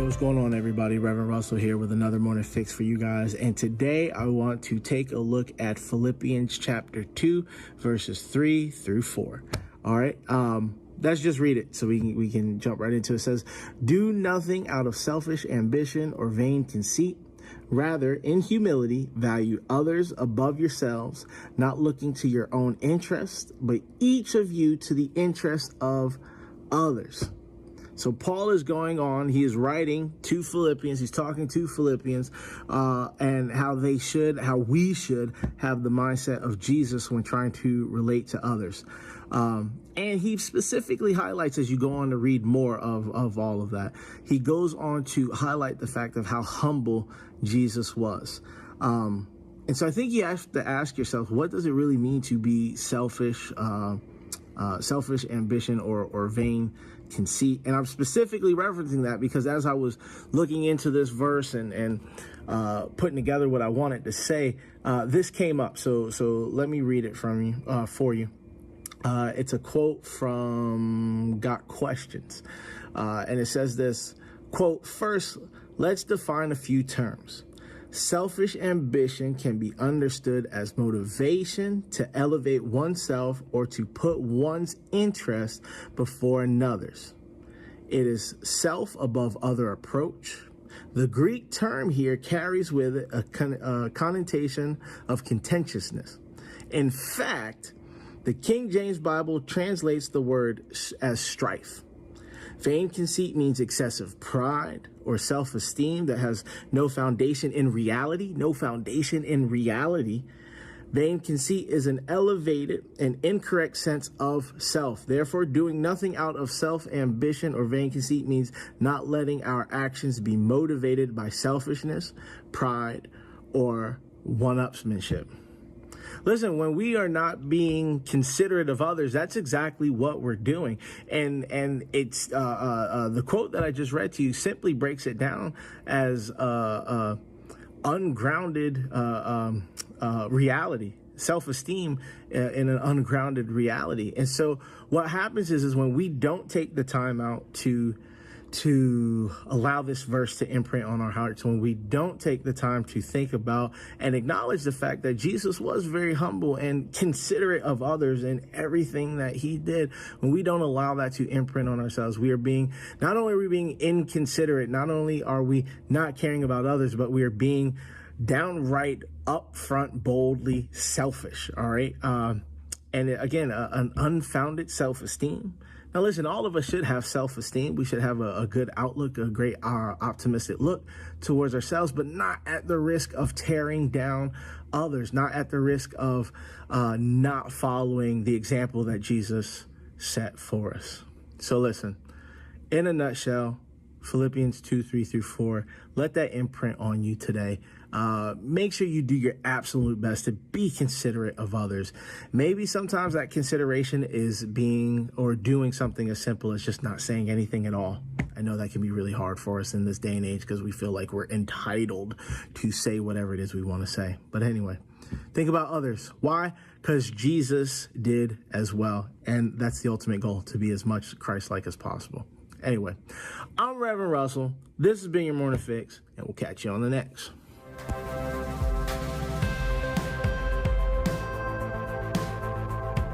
Hey, what's going on, everybody? Reverend Russell here with another morning fix for you guys. And today I want to take a look at Philippians chapter 2, verses 3 through 4. All right. Let's just read it so we can jump right into it. It says, "Do nothing out of selfish ambition or vain conceit. Rather, in humility, value others above yourselves, not looking to your own interest, but each of you to the interest of others." So Paul is going on. He is writing to Philippians. He's talking to Philippians and how we should have the mindset of Jesus when trying to relate to others. And he specifically highlights, as you go on to read more of all of that, he goes on to highlight the fact of how humble Jesus was. And so I think you have to ask yourself, what does it really mean to be selfish ambition or vain conceit? And I'm specifically referencing that because as I was looking into this verse and putting together what I wanted to say, this came up. So let me read it for you. It's a quote from Got Questions. And it says this, quote, "First, let's define a few terms. Selfish ambition can be understood as motivation to elevate oneself or to put one's interest before another's. It is self above other approach. The Greek term here carries with it a connotation of contentiousness. In fact, the King James Bible translates the word as strife. Vain conceit means excessive pride or self-esteem that has no foundation in reality. Vain conceit is an elevated and incorrect sense of self. Therefore, doing nothing out of self-ambition or vain conceit means not letting our actions be motivated by selfishness, pride, or one-upsmanship." Listen, when we are not being considerate of others, that's exactly what we're doing. And it's the quote that I just read to you simply breaks it down as ungrounded reality, self-esteem in an ungrounded reality. And so what happens is when we don't take the time out to allow this verse to imprint on our hearts, when we don't take the time to think about and acknowledge the fact that Jesus was very humble and considerate of others in everything that he did, when we don't allow that to imprint on ourselves, not only are we being inconsiderate, not only are we not caring about others, but we are being downright upfront, boldly selfish. All right. And again, an unfounded self-esteem. Now, listen, all of us should have self-esteem. We should have a good outlook, a great optimistic look towards ourselves, but not at the risk of tearing down others, not at the risk of not following the example that Jesus set for us. So listen, in a nutshell, Philippians 2, 3 through 4, let that imprint on you today. Make sure you do your absolute best to be considerate of others. Maybe sometimes that consideration is doing something as simple as just not saying anything at all. I know that can be really hard for us in this day and age because we feel like we're entitled to say whatever it is we want to say. But anyway, think about others. Why? Because Jesus did as well. And that's the ultimate goal, to be as much Christ-like as possible. Anyway, I'm Reverend Russell. This has been your Morning Fix, and we'll catch you on the next.